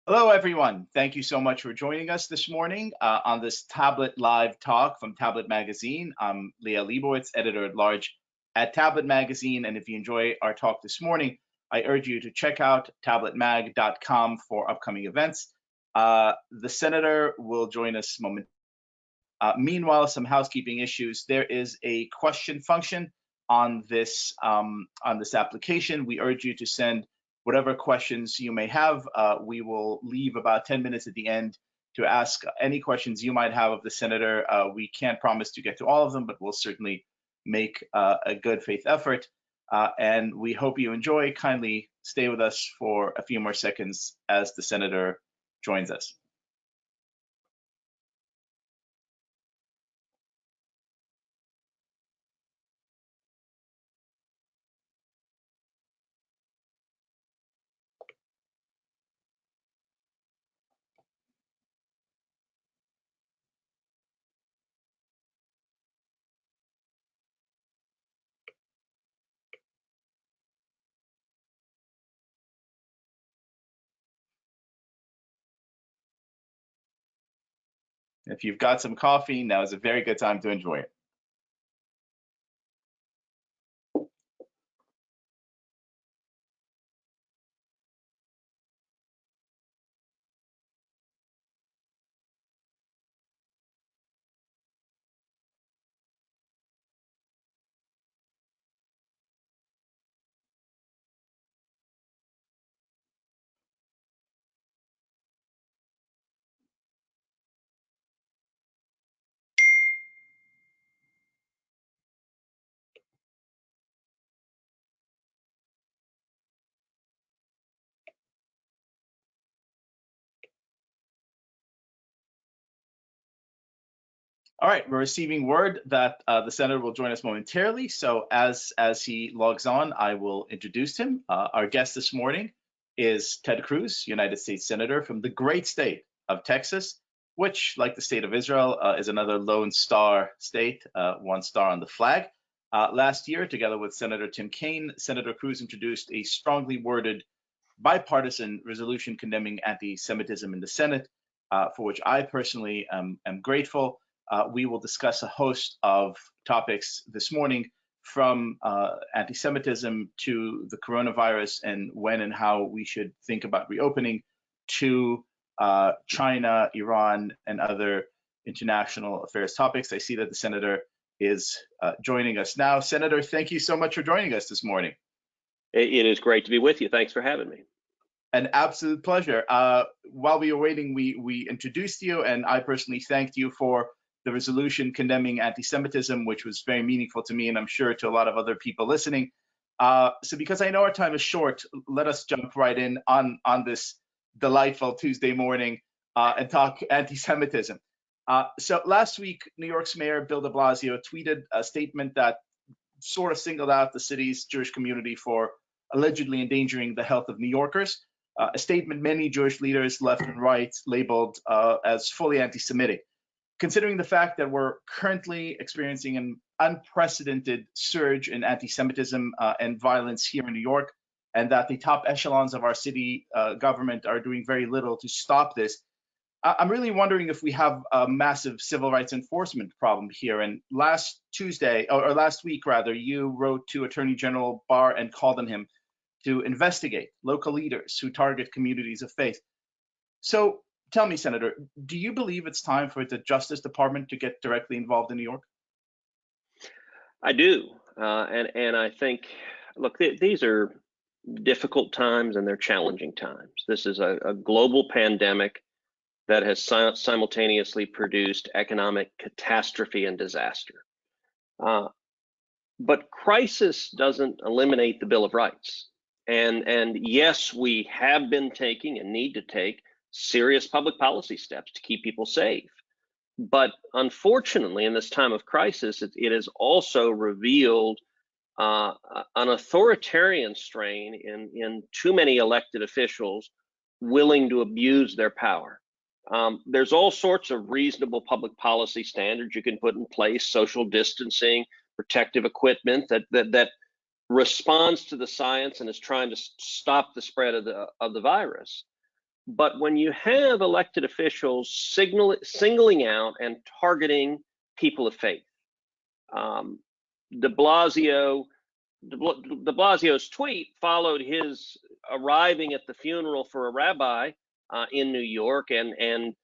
Hello, everyone. Thank you so much for joining us this morning on this Tablet Live talk from Tablet Magazine. I'm Liel Leibovitz, editor-at-large at Tablet Magazine. And if you enjoy our talk this morning, I urge you to check out tabletmag.com for upcoming events. The senator will join us momentarily. Meanwhile, some housekeeping issues. There is a question function on this application. We urge you to send whatever questions you may have. We will leave about 10 minutes at the end to ask any questions you might have of the senator. We can't promise to get to all of them, but we'll certainly make a good faith effort. And we hope you enjoy. Kindly stay with us for a few more seconds as the senator joins us. If you've got some coffee, now is a very good time to enjoy it. All right, we're receiving word that the senator will join us momentarily. So as he logs on, I will introduce him. Our guest this morning is Ted Cruz, United States Senator from the great state of Texas, which, like the state of Israel, is another Lone Star state, one star on the flag. Last year, together with Senator Tim Kaine, Senator Cruz introduced a strongly worded bipartisan resolution condemning anti-Semitism in the Senate, for which I personally am grateful. We will discuss a host of topics this morning, from anti-Semitism to the coronavirus and when and how we should think about reopening, to China, Iran, and other international affairs topics. I see that the senator is joining us now. Senator, thank you so much for joining us this morning. It is great to be with you. Thanks for having me. An absolute pleasure. While we were waiting, we introduced you, and I personally thanked you for the resolution condemning anti-Semitism, which was very meaningful to me, and I'm sure to a lot of other people listening. So because I know our time is short, let us jump right in on this delightful Tuesday morning and talk anti-Semitism. So last week, New York's Mayor Bill de Blasio tweeted a statement that sort of singled out the city's Jewish community for allegedly endangering the health of New Yorkers, a statement many Jewish leaders, left and right, labeled as fully anti-Semitic. Considering the fact that we're currently experiencing an unprecedented surge in anti-Semitism and violence here in New York, and that the top echelons of our city government are doing very little to stop this, I'm really wondering if we have a massive civil rights enforcement problem here. And last Tuesday, or last week rather, you wrote to Attorney General Barr and called on him to investigate local leaders who target communities of faith. So tell me, Senator, do you believe it's time for the Justice Department to get directly involved in New York? I do. And I think, look, these are difficult times and they're challenging times. This is a global pandemic that has simultaneously produced economic catastrophe and disaster. But crisis doesn't eliminate the Bill of Rights. And yes, we have been taking and need to take serious public policy steps to keep people safe. But unfortunately, in this time of crisis, it has also revealed an authoritarian strain in too many elected officials willing to abuse their power. There's all sorts of reasonable public policy standards you can put in place: social distancing, protective equipment that responds to the science and is trying to stop the spread of the virus. But when you have elected officials singling out and targeting people of faith, um, de Blasio's tweet followed his arriving at the funeral for a rabbi in New York, and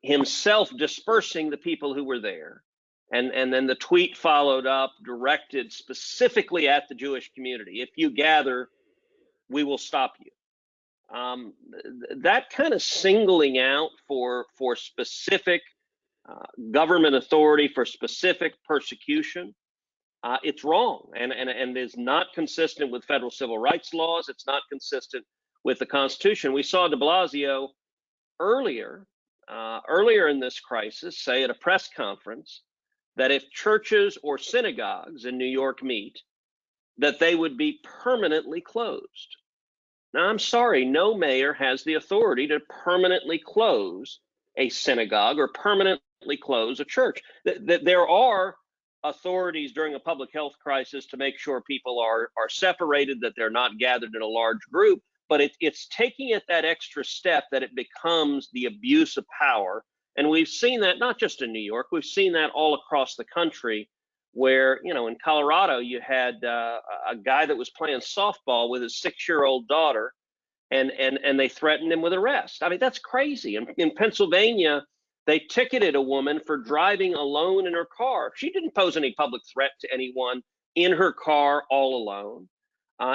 himself dispersing the people who were there. And then the tweet followed up, directed specifically at the Jewish community. If you gather, we will stop you. That kind of singling out for specific government authority, for specific persecution, it's wrong, and is not consistent with federal civil rights laws. It's not consistent with the Constitution. We saw de Blasio earlier in this crisis say at a press conference that if churches or synagogues in New York meet, that they would be permanently closed. Now, I'm sorry, no mayor has the authority to permanently close a synagogue or permanently close a church. There are authorities during a public health crisis to make sure people are separated, that they're not gathered in a large group, but it's taking it that extra step that it becomes the abuse of power. And we've seen that not just in New York, we've seen that all across the country, where, you know, in Colorado, you had a guy that was playing softball with his 6-year-old daughter, and they threatened him with arrest. I mean, that's crazy. In Pennsylvania, they ticketed a woman for driving alone in her car. She didn't pose any public threat to anyone in her car all alone.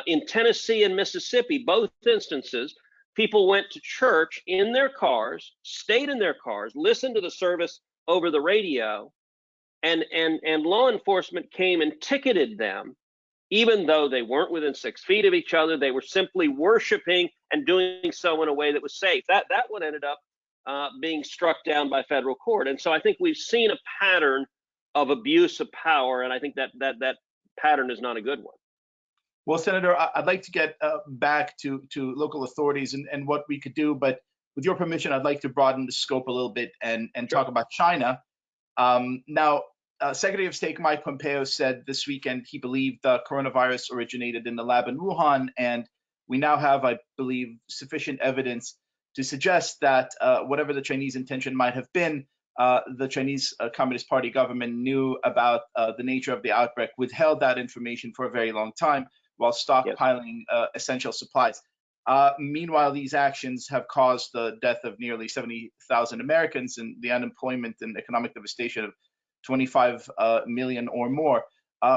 In Tennessee and Mississippi, both instances, people went to church in their cars, stayed in their cars, listened to the service over the radio, and law enforcement came and ticketed them, even though they weren't within 6 feet of each other. They were simply worshiping and doing so in a way that was safe. That one ended up being struck down by federal court. And so I think we've seen a pattern of abuse of power, and I think that pattern is not a good one. Well, Senator, I'd like to get back to local authorities and what we could do, but with your permission, I'd like to broaden the scope a little bit and talk about China. Now, Secretary of State Mike Pompeo said this weekend he believed the coronavirus originated in the lab in Wuhan, and we now have, I believe, sufficient evidence to suggest that whatever the Chinese intention might have been, the Chinese Communist Party government knew about the nature of the outbreak, withheld that information for a very long time while stockpiling essential supplies. Meanwhile, these actions have caused the death of nearly 70,000 Americans and the unemployment and economic devastation of 25 million or more,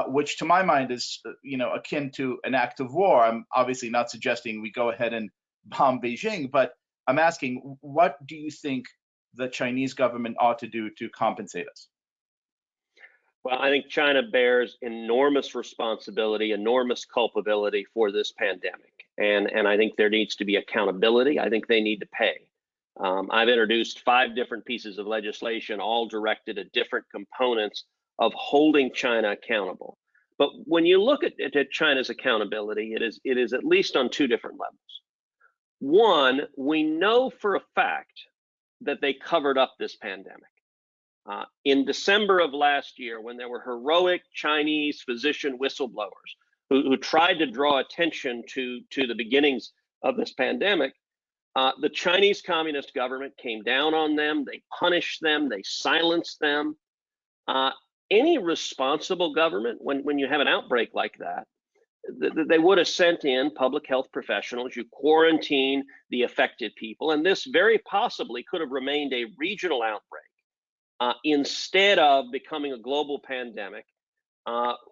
which to my mind is, akin to an act of war. I'm obviously not suggesting we go ahead and bomb Beijing, but I'm asking, what do you think the Chinese government ought to do to compensate us? Well, I think China bears enormous responsibility, enormous culpability for this pandemic. And I think there needs to be accountability. I think they need to pay. I've introduced 5 different pieces of legislation, all directed at different components of holding China accountable. But when you look at China's accountability, it is at least on 2 different levels. One, we know for a fact that they covered up this pandemic. In December of last year, when there were heroic Chinese physician whistleblowers who tried to draw attention to the beginnings of this pandemic, the Chinese Communist government came down on them, they punished them, they silenced them. Any responsible government, when you have an outbreak like that, they would have sent in public health professionals, you quarantine the affected people, and this very possibly could have remained a regional outbreak instead of becoming a global pandemic,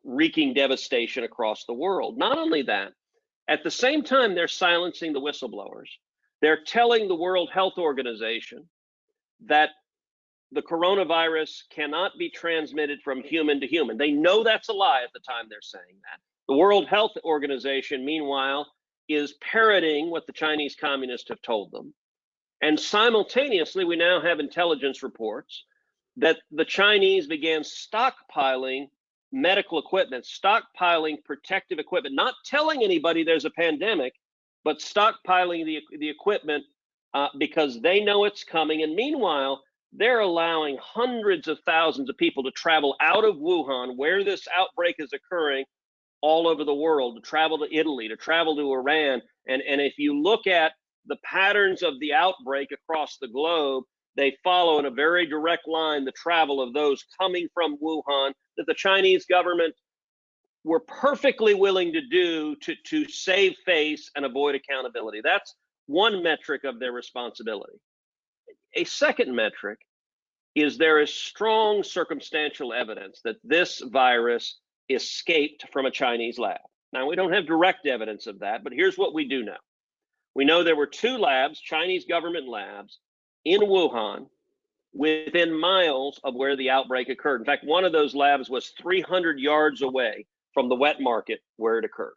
wreaking devastation across the world. Not only that, at the same time they're silencing the whistleblowers, they're telling the World Health Organization that the coronavirus cannot be transmitted from human to human. They know that's a lie at the time they're saying that. The World Health Organization, meanwhile, is parroting what the Chinese communists have told them. And simultaneously, we now have intelligence reports that the Chinese began stockpiling medical equipment, stockpiling protective equipment, not telling anybody there's a pandemic, but stockpiling the equipment because they know it's coming. And meanwhile, they're allowing hundreds of thousands of people to travel out of Wuhan, where this outbreak is occurring, all over the world, to travel to Italy, to travel to Iran. And if you look at the patterns of the outbreak across the globe, they follow in a very direct line the travel of those coming from Wuhan that the Chinese government were perfectly willing to do to save face and avoid accountability. That's one metric of their responsibility. A second metric is there is strong circumstantial evidence that this virus escaped from a Chinese lab. Now, we don't have direct evidence of that, but here's what we do know. We know there were two labs, Chinese government labs, in Wuhan, within miles of where the outbreak occurred. In fact, one of those labs was 300 yards away from the wet market where it occurred.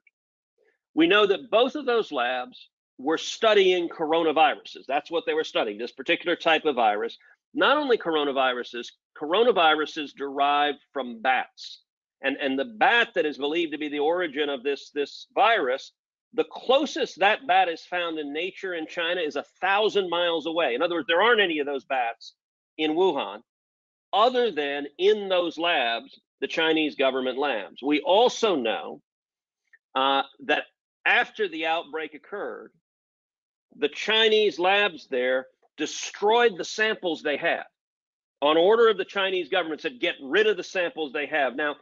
We know that both of those labs were studying coronaviruses. That's what they were studying, this particular type of virus. Not only coronaviruses derived from bats. And the bat that is believed to be the origin of this virus, the closest that bat is found in nature in China is 1,000 miles away. In other words, there aren't any of those bats in Wuhan, other than in those labs, the Chinese government labs. We also know that after the outbreak occurred, the Chinese labs there destroyed the samples they had. On order of the Chinese government, said, get rid of the samples they have. Now,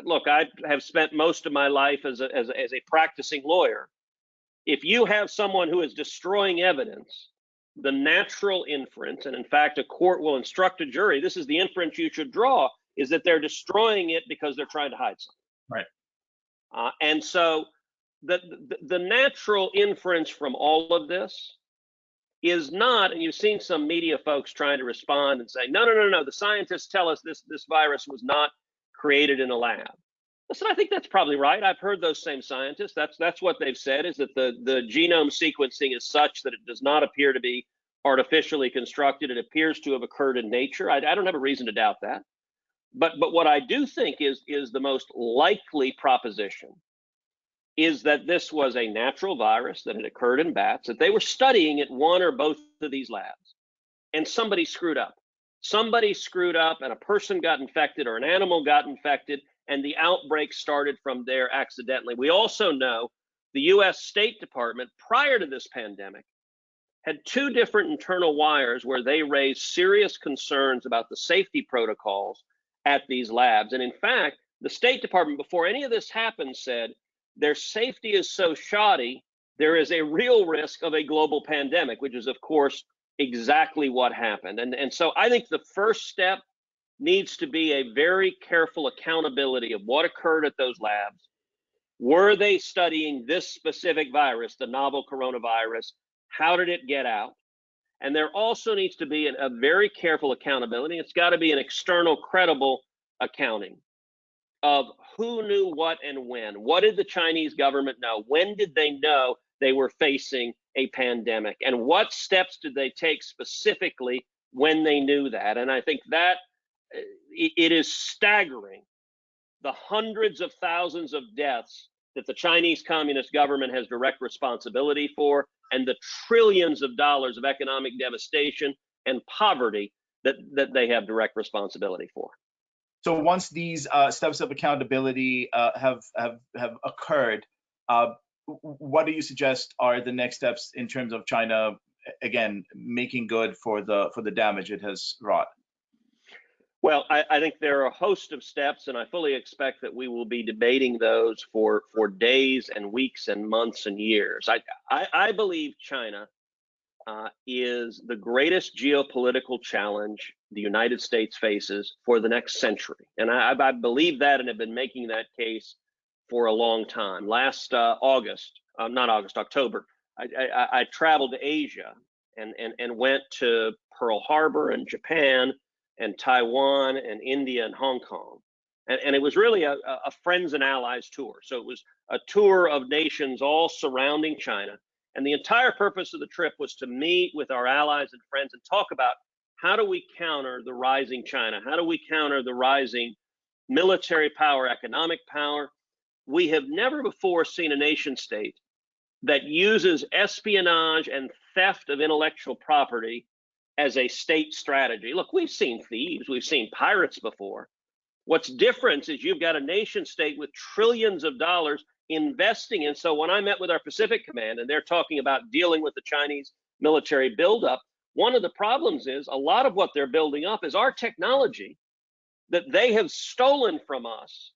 look, I have spent most of my life as a practicing lawyer. If you have someone who is destroying evidence, the natural inference, and in fact, a court will instruct a jury, this is the inference you should draw, is that they're destroying it because they're trying to hide something. Right. And so the natural inference from all of this is not, and you've seen some media folks trying to respond and say, no, the scientists tell us this virus was not created in a lab. Listen, I think that's probably right. I've heard those same scientists. That's what they've said, is that the genome sequencing is such that it does not appear to be artificially constructed. It appears to have occurred in nature. I don't have a reason to doubt that. But what I do think is the most likely proposition is that this was a natural virus that had occurred in bats, that they were studying at one or both of these labs, and somebody screwed up. Somebody screwed up and a person got infected or an animal got infected, and the outbreak started from there accidentally. We also know the US State Department, prior to this pandemic, had two different internal wires where they raised serious concerns about the safety protocols at these labs. And in fact, the State Department, before any of this happened, said their safety is so shoddy, there is a real risk of a global pandemic, which is, of course, exactly what happened. And so I think the first step needs to be a very careful accountability of what occurred at those labs. Were they studying this specific virus, the novel coronavirus? How did it get out? And there also needs to be a very careful accountability. It's got to be an external, credible accounting of who knew what and when. What did the Chinese government know? When did they know they were facing a pandemic? And what steps did they take specifically when they knew that? And I think that it is staggering, the hundreds of thousands of deaths that the Chinese Communist government has direct responsibility for, and the trillions of dollars of economic devastation and poverty that they have direct responsibility for. So once these steps of accountability have occurred, what do you suggest are the next steps in terms of China, again, making good for the damage it has wrought? Well, I think there are a host of steps, and I fully expect that we will be debating those for days and weeks and months and years. I believe China is the greatest geopolitical challenge the United States faces for the next century. And I believe that and have been making that case for a long time. Last October, I traveled to Asia and went to Pearl Harbor and Japan and Taiwan and India and Hong Kong. And it was really a friends and allies tour. So it was a tour of nations all surrounding China. And the entire purpose of the trip was to meet with our allies and friends and talk about how do we counter the rising China? How do we counter the rising military power, economic power? We have never before seen a nation state that uses espionage and theft of intellectual property as a state strategy. Look, we've seen thieves, we've seen pirates before. What's different is you've got a nation state with trillions of dollars investing in. So when I met with our Pacific Command and they're talking about dealing with the Chinese military buildup, one of the problems is a lot of what they're building up is our technology that they have stolen from us,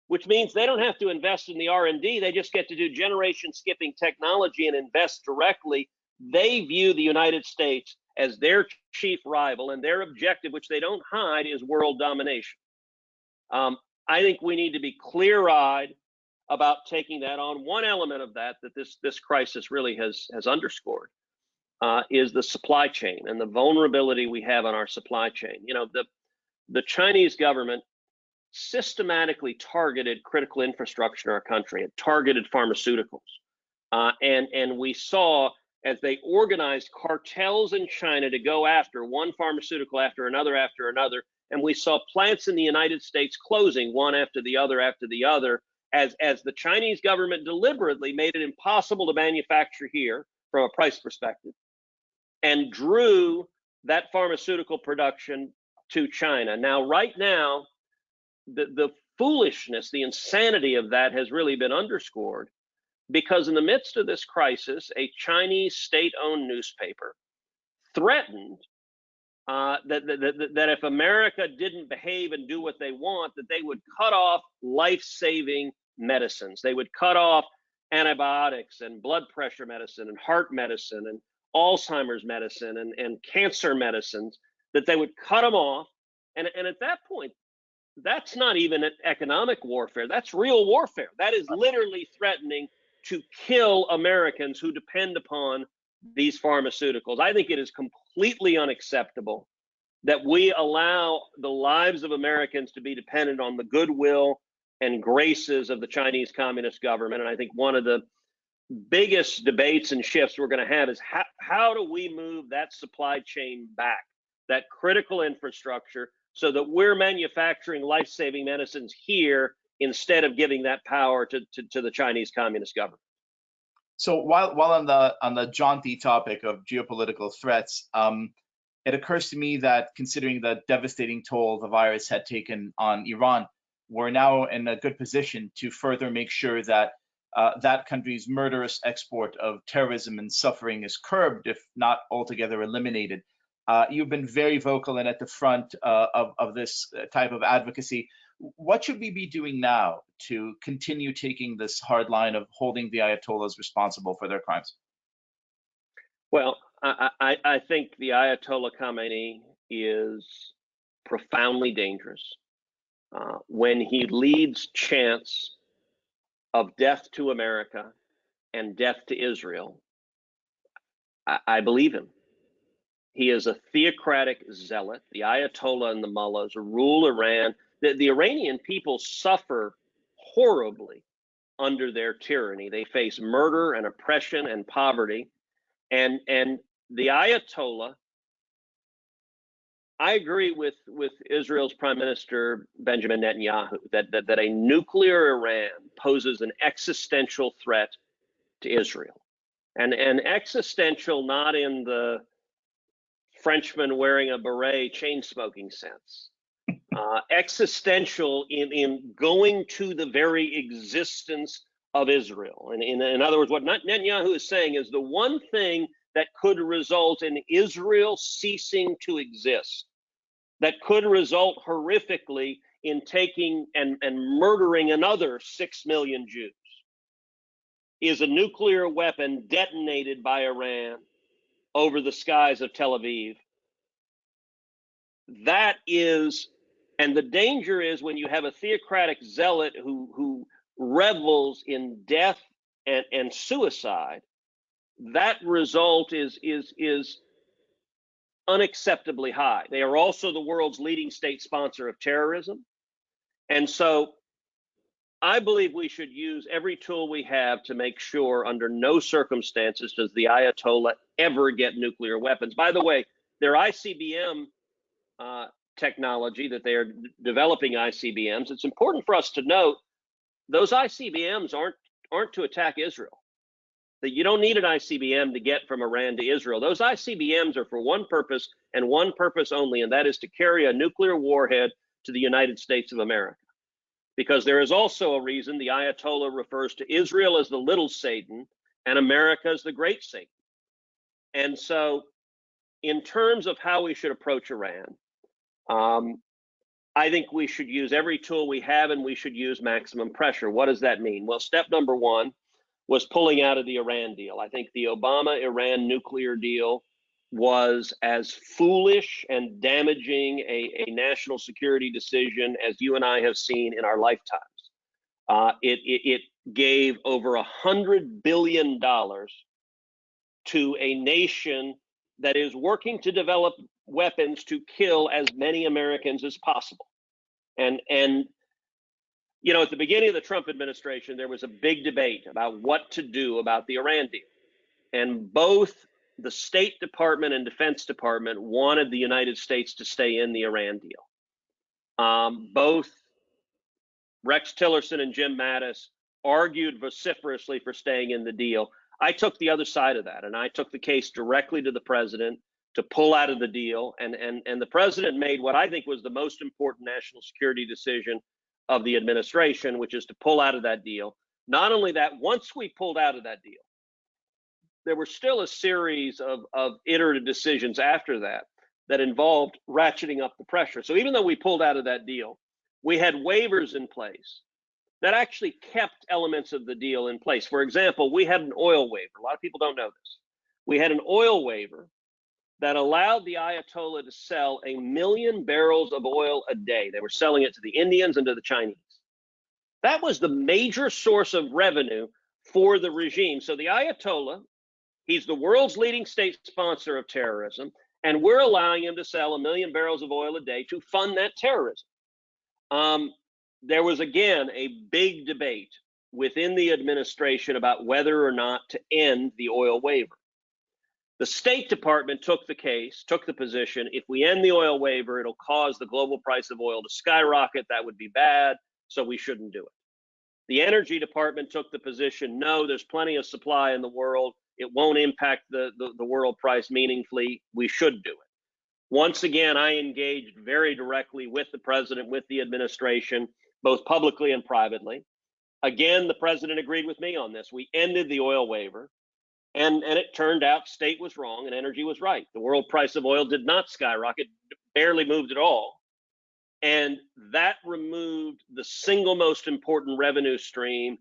which means they don't have to invest in the R&D. They just get to do generation skipping technology and invest directly. They view the United States as their chief rival, and their objective, which they don't hide, is world domination. I think we need to be clear-eyed about taking that on. One element of that this crisis really has underscored is the supply chain and the vulnerability we have on our supply chain. You know, the Chinese government systematically targeted critical infrastructure in our country. It targeted pharmaceuticals. And we saw as they organized cartels in China to go after one pharmaceutical after another, and we saw plants in the United States closing one after the other, as the Chinese government deliberately made it impossible to manufacture here from a price perspective and drew that pharmaceutical production to China. Now, right now, the foolishness, the insanity of that has really been underscored, because in the midst of this crisis, a Chinese state-owned newspaper threatened that if America didn't behave and do what they want, that they would cut off life-saving medicines. They would cut off antibiotics and blood pressure medicine and heart medicine and Alzheimer's medicine and cancer medicines, that they would cut them off. And at that point, that's not even economic warfare. That's real warfare. That is literally threatening to kill Americans who depend upon these pharmaceuticals. I think it is completely unacceptable that we allow the lives of Americans to be dependent on the goodwill and graces of the Chinese Communist government. And I think one of the biggest debates and shifts we're going to have is how do we move that supply chain back, that critical infrastructure, so that we're manufacturing life-saving medicines here instead of giving that power to the Chinese Communist government. So while on the jaunty topic of geopolitical threats, it occurs to me that considering the devastating toll the virus had taken on Iran, we're now in a good position to further make sure that that country's murderous export of terrorism and suffering is curbed, if not altogether eliminated. You've been very vocal and at the front of this type of advocacy. What should we be doing now to continue taking this hard line of holding the Ayatollahs responsible for their crimes? Well, I think the Ayatollah Khamenei is profoundly dangerous. When he leads chants of death to America and death to Israel, I believe him. He is a theocratic zealot. The Ayatollah and the mullahs rule Iran. The Iranian people suffer horribly under their tyranny. They face murder and oppression and poverty. And the Ayatollah, I agree with Israel's Prime Minister Benjamin Netanyahu that a nuclear Iran poses an existential threat to Israel. And existential not in the Frenchman wearing a beret chain smoking sense. Existential in going to the very existence of Israel. And in other words, what Netanyahu is saying is the one thing that could result in Israel ceasing to exist, that could result horrifically in taking and murdering another 6 million Jews, is a nuclear weapon detonated by Iran over the skies of Tel Aviv. That is, and the danger is when you have a theocratic zealot who revels in death and suicide, that result is unacceptably high. They are also the world's leading state sponsor of terrorism. And so I believe we should use every tool we have to make sure under no circumstances does the Ayatollah ever get nuclear weapons. By the way, their ICBM technology that they are developing ICBMs, it's important for us to note those ICBMs aren't to attack Israel. That you don't need an ICBM to get from Iran to Israel. Those ICBMs are for one purpose and one purpose only, and that is to carry a nuclear warhead to the United States of America. because there is also a reason the Ayatollah refers to Israel as the little Satan and America as the great Satan. And so, in terms of how we should approach Iran, I think we should use every tool we have, and we should use maximum pressure. What does that mean? Well, step number one was pulling out of the Iran deal. I think the Obama-Iran nuclear deal was as foolish and damaging a national security decision as you and I have seen in our lifetimes. It gave over $100 billion to a nation that is working to develop weapons to kill as many Americans as possible. And you know, at the beginning of the Trump administration, there was a big debate about what to do about the Iran deal. And both the State Department and Defense Department wanted the United States to stay in the Iran deal. Both Rex Tillerson and Jim Mattis argued vociferously for staying in the deal. I took the other side of that, and I took the case directly to the president to pull out of the deal. And the president made what I think was the most important national security decision of the administration, which is to pull out of that deal. Not only that, once we pulled out of that deal, there were still a series of iterative decisions after that that involved ratcheting up the pressure. So even though we pulled out of that deal, we had waivers in place that actually kept elements of the deal in place. For example, we had an oil waiver. A lot of people don't know this. We had an oil waiver that allowed the Ayatollah to sell 1 million barrels of oil a day. They were selling it to the Indians and to the Chinese. That was the major source of revenue for the regime. So the Ayatollah, he's the world's leading state sponsor of terrorism, and we're allowing him to sell 1 million barrels of oil a day to fund that terrorism. There was, again, a big debate within the administration about whether or not to end the oil waiver. The State Department took the position, if we end the oil waiver, it'll cause the global price of oil to skyrocket. That would be bad, so we shouldn't do it. The Energy Department took the position, no, there's plenty of supply in the world. It won't impact the world price meaningfully. We should do it. Once again, I engaged very directly with the president, with the administration, both publicly and privately. Again, the president agreed with me on this. We ended the oil waiver. And it turned out State was wrong and Energy was right. The world price of oil did not skyrocket, barely moved at all. And that removed the single most important revenue stream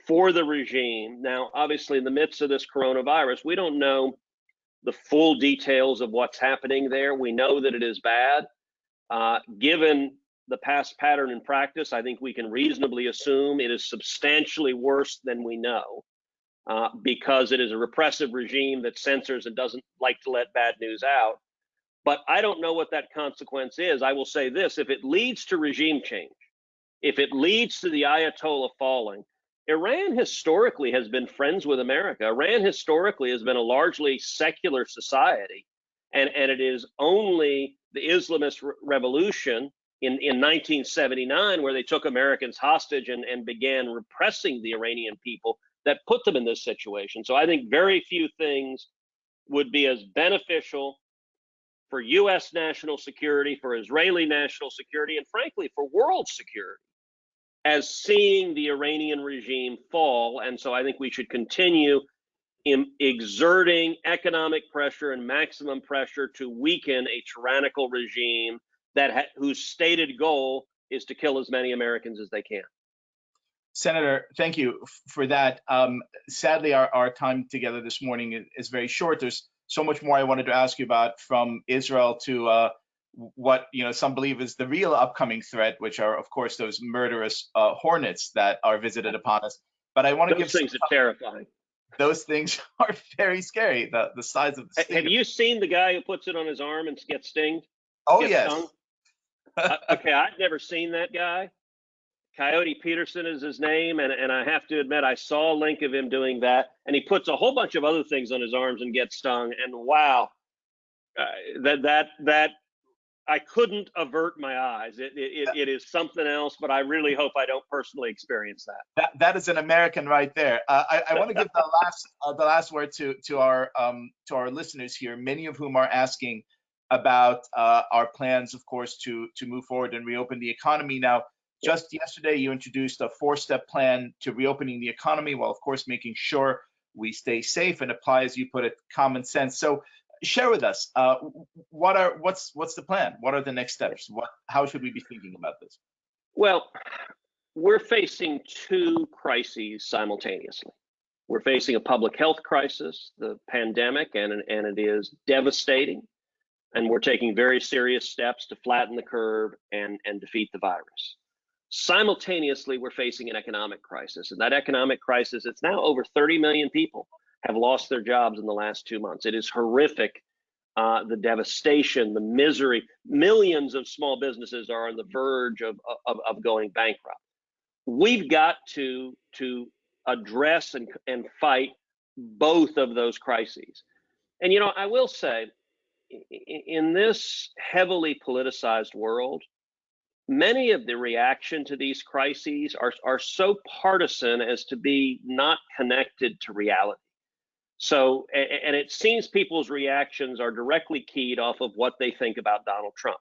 for the regime. Now, obviously, in the midst of this coronavirus, we don't know the full details of what's happening there. We know that it is bad. Given the past pattern and practice, I think we can reasonably assume it is substantially worse than we know. Because it is a repressive regime that censors and doesn't like to let bad news out. But I don't know what that consequence is. I will say this, if it leads to regime change, if it leads to the Ayatollah falling, Iran historically has been friends with America. Iran historically has been a largely secular society. And it is only the Islamist revolution in 1979 where they took Americans hostage and began repressing the Iranian people that put them in this situation. So I think very few things would be as beneficial for U.S. national security, for Israeli national security, and frankly, for world security, as seeing the Iranian regime fall. And so I think we should continue exerting economic pressure and maximum pressure to weaken a tyrannical regime whose stated goal is to kill as many Americans as they can. Senator, thank you for that. Sadly, our time together this morning is very short. There's so much more I wanted to ask you about, from Israel to what some believe is the real upcoming threat, which are, of course, those murderous hornets that are visited upon us. But I want to give those things are terrifying. Those things are very scary. The size of the sting. Have you seen the guy who puts it on his arm and gets stinged? Oh, yes. Okay, I've never seen that guy. Coyote Peterson is his name, and I have to admit, I saw a link of him doing that, and he puts a whole bunch of other things on his arms and gets stung, and wow, that I couldn't avert my eyes. It is something else, but I really hope I don't personally experience that. That is an American right there. I want to give the last word to our listeners here, many of whom are asking about our plans, of course, to move forward and reopen the economy. Now, Just yesterday, you introduced a 4-step plan to reopening the economy, while of course making sure we stay safe and apply, as you put it, common sense. So share with us, what's the plan? What are the next steps? How should we be thinking about this? Well, we're facing two crises simultaneously. We're facing a public health crisis, the pandemic, and it is devastating. And we're taking very serious steps to flatten the curve and defeat the virus. Simultaneously, we're facing an economic crisis. And that economic crisis, it's now over 30 million people have lost their jobs in the last 2 months. It is horrific. The devastation, the misery. Millions of small businesses are on the verge of going bankrupt. We've got to address and fight both of those crises. And, you know, I will say, in this heavily politicized world, many of the reaction to these crises are so partisan as to be not connected to reality. So, and it seems people's reactions are directly keyed off of what they think about Donald Trump.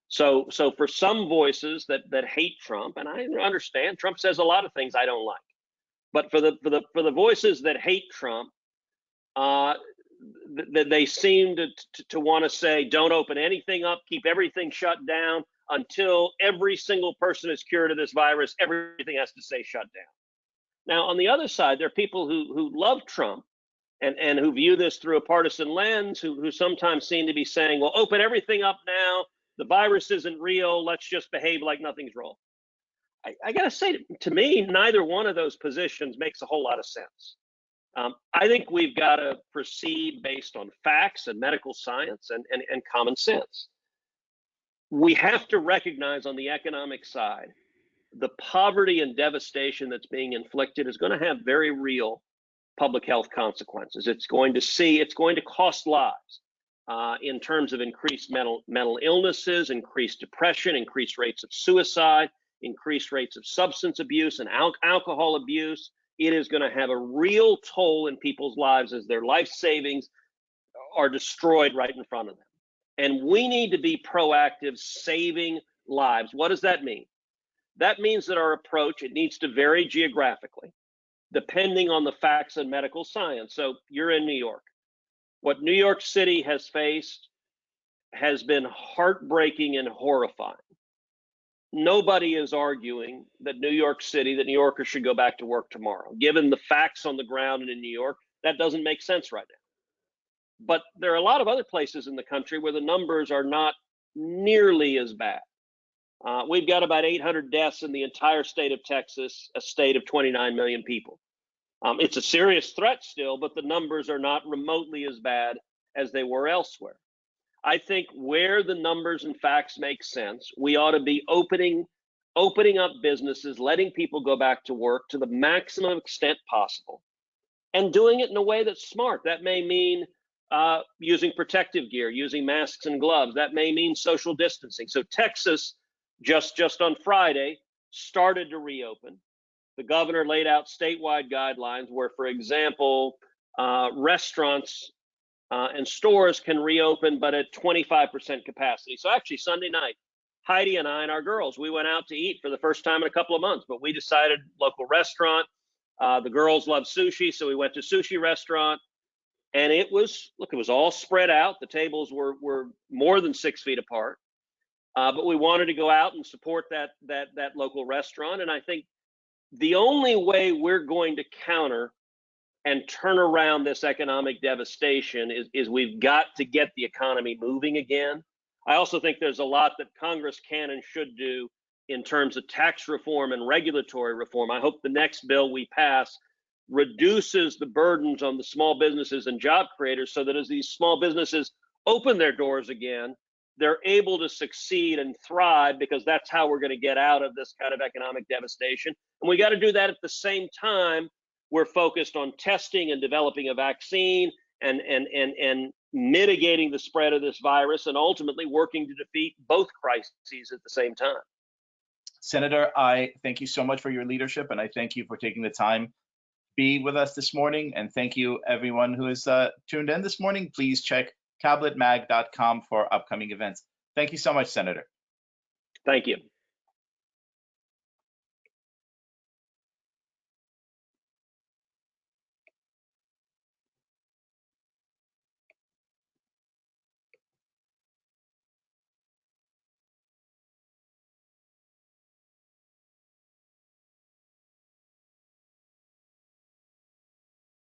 So for some voices that hate Trump, and I understand Trump says a lot of things I don't like, but for the voices that hate Trump, they seem to want to say, don't open anything up, keep everything shut down until every single person is cured of this virus. Everything has to stay shut down. Now, on the other side, there are people who love Trump and who view this through a partisan lens, who sometimes seem to be saying, well, open everything up now. The virus isn't real. Let's just behave like nothing's wrong. I got to say, to me, neither one of those positions makes a whole lot of sense. I think we've got to proceed based on facts and medical science and common sense. We have to recognize on the economic side, the poverty and devastation that's being inflicted is going to have very real public health consequences. It's going to cost lives in terms of increased mental illnesses, increased depression, increased rates of suicide, increased rates of substance abuse and alcohol abuse. It is going to have a real toll in people's lives as their life savings are destroyed right in front of them. And we need to be proactive, saving lives. What does that mean? That means that our approach, it needs to vary geographically, depending on the facts and medical science. So you're in New York. What New York City has faced has been heartbreaking and horrifying. Nobody is arguing that New Yorkers should go back to work tomorrow. Given the facts on the ground and in New York, that doesn't make sense right now. But there are a lot of other places in the country where the numbers are not nearly as bad. We've got about 800 deaths in the entire state of Texas, a state of 29 million people. It's a serious threat still, but the numbers are not remotely as bad as they were elsewhere. I think where the numbers and facts make sense, we ought to be opening up businesses, letting people go back to work to the maximum extent possible, and doing it in a way that's smart. That may mean using protective gear, using masks and gloves. That may mean social distancing. So Texas, just on Friday, started to reopen. The governor laid out statewide guidelines where, for example, restaurants and stores can reopen, but at 25% capacity. So actually Sunday night, Heidi and I and our girls, we went out to eat for the first time in a couple of months, but we decided local restaurant. The girls love sushi, so we went to sushi restaurant. And it was all spread out. The tables were more than 6 feet apart. But we wanted to go out and support that local restaurant. And I think the only way we're going to counter and turn around this economic devastation is we've got to get the economy moving again. I also think there's a lot that Congress can and should do in terms of tax reform and regulatory reform. I hope the next bill we pass reduces the burdens on the small businesses and job creators so that as these small businesses open their doors again, they're able to succeed and thrive, because that's how we're going to get out of this kind of economic devastation. And we got to do that at the same time we're focused on testing and developing a vaccine and mitigating the spread of this virus, and ultimately working to defeat both crises at the same time. Senator, I thank you so much for your leadership, and I thank you for taking the time to be with us this morning. And thank you everyone who has tuned in this morning. Please check tabletmag.com for upcoming events. Thank you so much, Senator. Thank you.